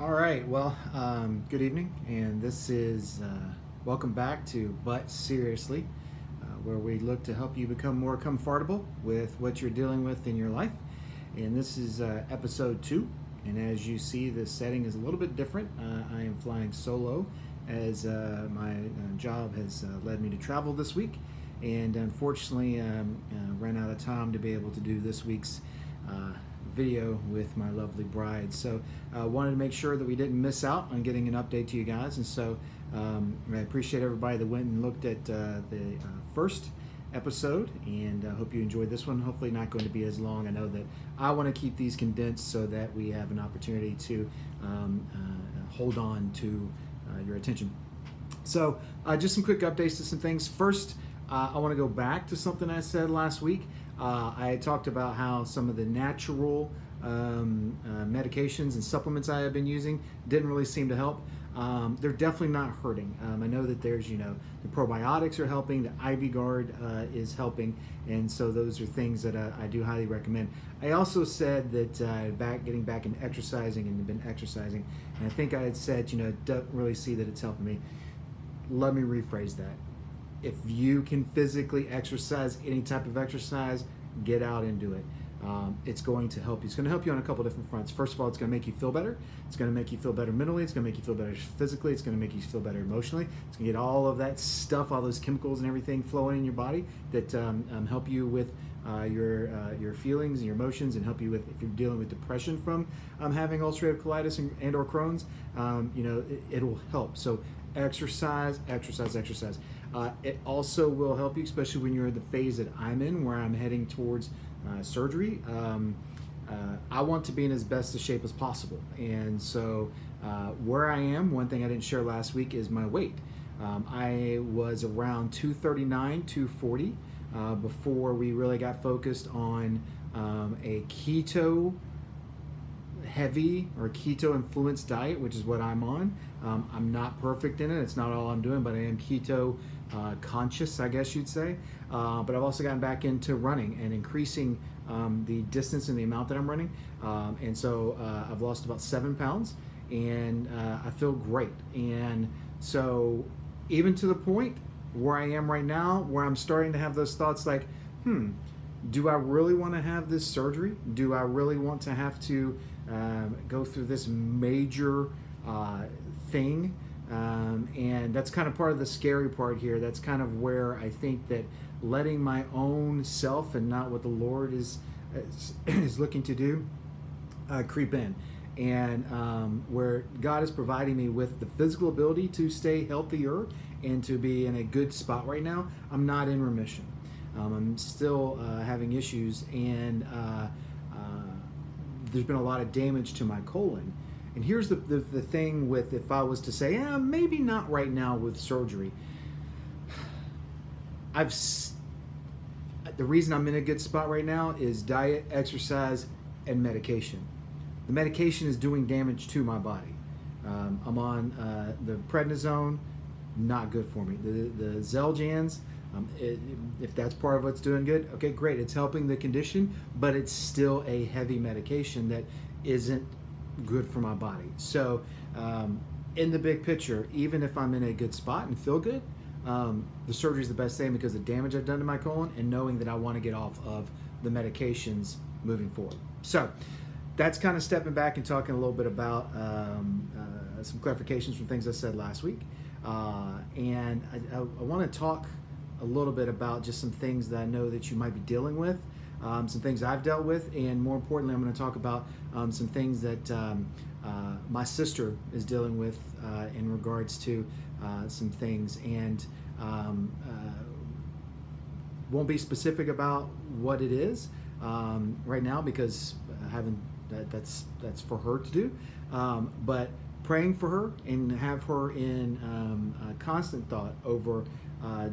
All right, well, good evening, and this is welcome back to But Seriously, where we look to help you become more comfortable with what you're dealing with in your life. And this is episode 2, and as you see, the setting is a little bit different. I am flying solo as my job has led me to travel this week, and unfortunately, ran out of time to be able to do this week's video with my lovely bride. So I wanted to make sure that we didn't miss out on getting an update to you guys. And so I appreciate everybody that went and looked at the first episode, and I hope you enjoyed this one. Hopefully not going to be as long. I know that I want to keep these condensed so that we have an opportunity to hold on to your attention. So just some quick updates to some things. First, I want to go back to something I said last week. I talked about how some of the natural medications and supplements I have been using didn't really seem to help. They're definitely not hurting. I know that there's, the probiotics are helping, the Ivy Guard is helping, and so those are things that I do highly recommend. I also said that getting back into exercising and been exercising, and I think I had said, don't really see that it's helping me. Let me rephrase that. If you can physically exercise, any type of exercise, get out and do it. It's going to help you. It's going to help you on a couple different fronts. First of all, it's going to make you feel better. It's going to make you feel better mentally. It's going to make you feel better physically. It's going to make you feel better emotionally. It's going to get all of that stuff, all those chemicals and everything flowing in your body that help you with your feelings and your emotions, and help you with, if you're dealing with depression from having ulcerative colitis and or Crohn's, it'll help. So exercise. It also will help you, especially when you're in the phase that I'm in, where I'm heading towards surgery. I want to be in as best a shape as possible, and so where I am, one thing I didn't share last week is my weight. I was around 239, 240 before we really got focused on a keto heavy or keto influenced diet, which is what I'm on. I'm not perfect in it. It's not all I'm doing, but I am keto conscious, I guess you'd say. But I've also gotten back into running and increasing the distance and the amount that I'm running. And so I've lost about 7 pounds, and I feel great. And so even to the point where I am right now, where I'm starting to have those thoughts like, do I really want to have this surgery? Do I really want to have to go through this major thing? And that's kind of part of the scary part here. That's kind of where I think that letting my own self and not what the Lord is looking to do creep in. And where God is providing me with the physical ability to stay healthier and to be in a good spot right now, I'm not in remission. I'm still having issues, and there's been a lot of damage to my colon. And here's the thing with, if I was to say, maybe not right now with surgery, the reason I'm in a good spot right now is diet, exercise, and medication. The medication is doing damage to my body. I'm on the prednisone, not good for me. The Xeljanz, if that's part of what's doing good, okay, great. It's helping the condition, but it's still a heavy medication that isn't good for my body. So in the big picture, even if I'm in a good spot and feel good, the surgery is the best thing because of the damage I've done to my colon, and knowing that I want to get off of the medications moving forward. So that's kind of stepping back and talking a little bit about some clarifications from things I said last week. And I want to talk a little bit about just some things that I know that you might be dealing with, some things I've dealt with, and more importantly, I'm going to talk about some things that my sister is dealing with in regards to some things, and won't be specific about what it is right now because I haven't. That's for her to do, but praying for her and have her in constant thought over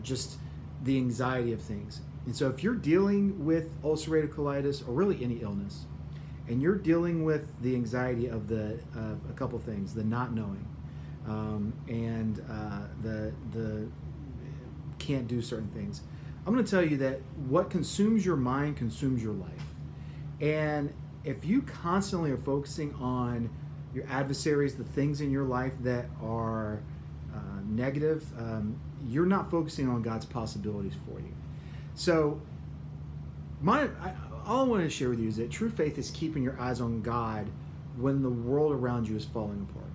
just the anxiety of things. And so if you're dealing with ulcerative colitis or really any illness, and you're dealing with the anxiety of a couple things, the not knowing, and the can't do certain things, I'm going to tell you that what consumes your mind consumes your life. And if you constantly are focusing on your adversaries, the things in your life that are negative, you're not focusing on God's possibilities for you. So, all I want to share with you is that true faith is keeping your eyes on God when the world around you is falling apart.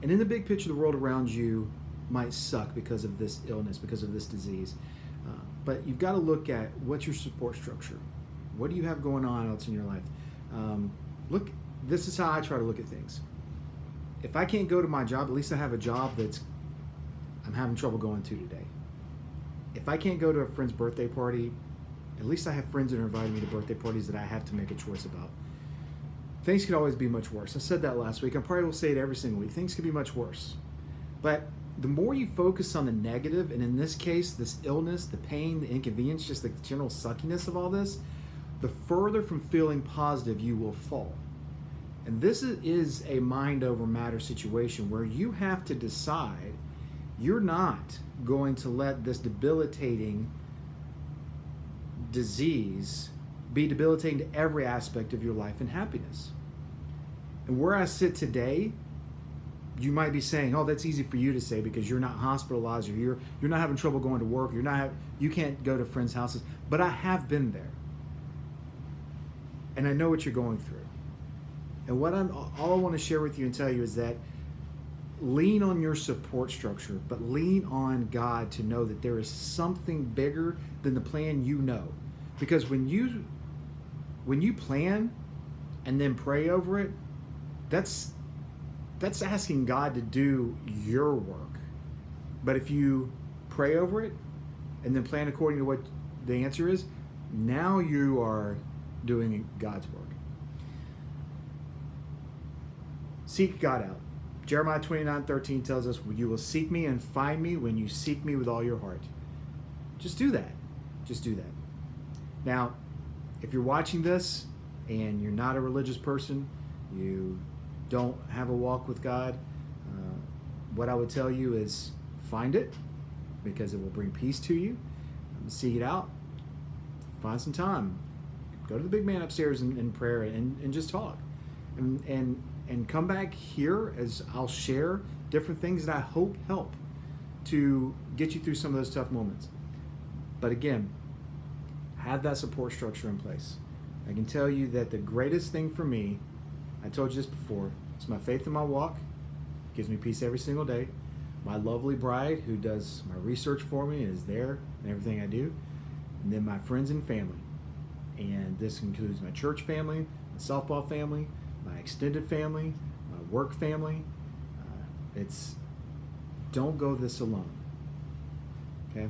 And in the big picture, the world around you might suck because of this illness, because of this disease. But you've got to look at what's your support structure. What do you have going on else in your life? Look, this is how I try to look at things. If I can't go to my job, at least I have a job that's I'm having trouble going to today. If I can't go to a friend's birthday party, at least I have friends that are inviting me to birthday parties that I have to make a choice about. Things could always be much worse. I said that last week. I probably will say it every single week. Things could be much worse. But the more you focus on the negative, and in this case, this illness, the pain, the inconvenience, just the general suckiness of all this, the further from feeling positive you will fall. And this is a mind over matter situation where you have to decide you're not going to let this debilitating disease be debilitating to every aspect of your life and happiness. And where I sit today, you might be saying, "Oh, that's easy for you to say because you're not hospitalized, or you're not having trouble going to work, you can't go to friends' houses." But I have been there, and I know what you're going through. And all I want to share with you and tell you is that lean on your support structure, but lean on God to know that there is something bigger than the plan you know. Because when you plan and then pray over it, that's asking God to do your work. But if you pray over it and then plan according to what the answer is, now you are doing God's work. Seek God out. Jeremiah 29:13 tells us, "You will seek me and find me when you seek me with all your heart." Just do that. Just do that. Now, if you're watching this and you're not a religious person, you don't have a walk with God, what I would tell you is find it, because it will bring peace to you. Seek it out. Find some time. Go to the big man upstairs in prayer and just talk. And come back here as I'll share different things that I hope help to get you through some of those tough moments. But again, have that support structure in place. I can tell you that the greatest thing for me, I told you this before, is my faith in my walk. It gives me peace every single day. My lovely bride who does my research for me and is there in everything I do. And then my friends and family. And this includes my church family, my softball family, my extended family, my work family. Don't go this alone. Okay?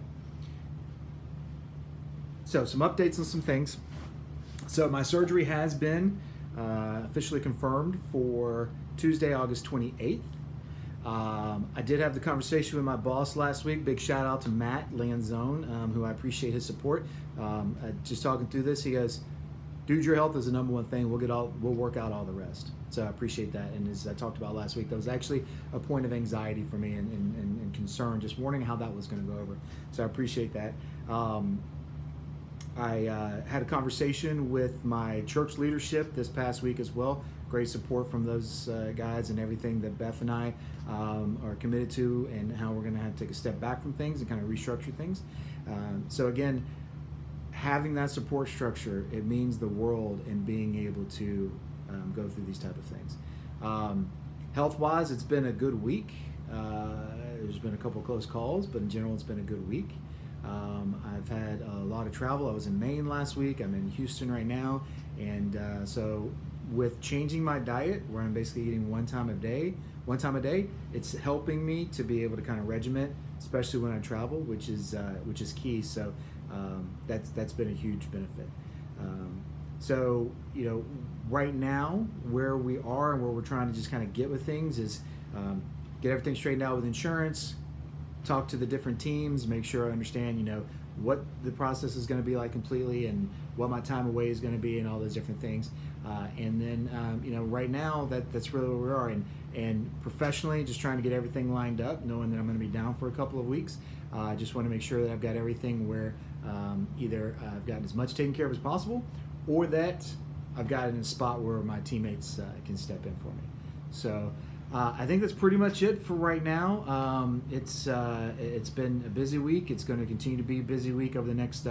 So some updates on some things. So my surgery has been officially confirmed for Tuesday, August 28th. I did have the conversation with my boss last week. Big shout out to Matt Lanzone, who I appreciate his support. Just talking through this, he goes, "Dude, your health is the number one thing. We'll work out all the rest." So I appreciate that. And as I talked about last week, that was actually a point of anxiety for me and concern, just wondering how that was going to go over. So I appreciate that. I had a conversation with my church leadership this past week as well. Great support from those guys and everything that Beth and I are committed to, and how we're going to have to take a step back from things and kind of restructure things. So again, having that support structure, it means the world in being able to go through these type of things. Health-wise, it's been a good week. There's been a couple close calls, but in general, it's been a good week. I've had a lot of travel. I was in Maine last week. I'm in Houston right now. And so with changing my diet, where I'm basically eating one time a day, it's helping me to be able to kind of regiment, especially when I travel, which is key. So that's been a huge benefit. So, right now, where we are and where we're trying to just kind of get with things is get everything straightened out with insurance, talk to the different teams, make sure I understand, what the process is going to be like completely, and what my time away is going to be, and all those different things. And then, right now, that's really where we are. And professionally, just trying to get everything lined up, knowing that I'm going to be down for a couple of weeks. I just want to make sure that I've got everything where either I've gotten as much taken care of as possible, or that I've got it in a spot where my teammates can step in for me. So I think that's pretty much it for right now. It's been a busy week. It's going to continue to be a busy week over the next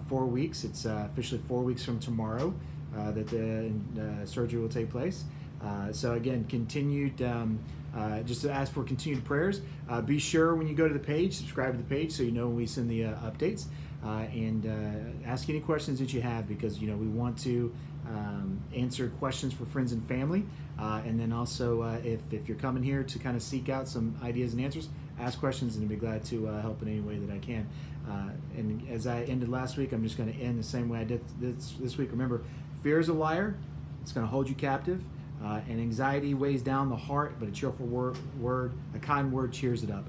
4 weeks. It's officially 4 weeks from tomorrow that the surgery will take place. So again, just to ask for continued prayers. Be sure when you go to the page, subscribe to the page so you know when we send the updates. And ask any questions that you have, because we want to answer questions for friends and family. And then also, if you're coming here to kind of seek out some ideas and answers, ask questions, and I'd be glad to help in any way that I can. And as I ended last week, I'm just going to end the same way I did this week. Remember, fear is a liar. It's going to hold you captive. And anxiety weighs down the heart, but a cheerful a kind word cheers it up.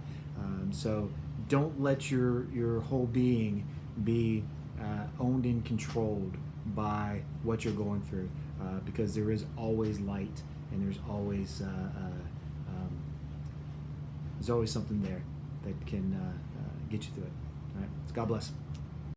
So don't let your whole being be owned and controlled by what you're going through, because there is always light, and there's always something there that can get you through it. All right, so God bless.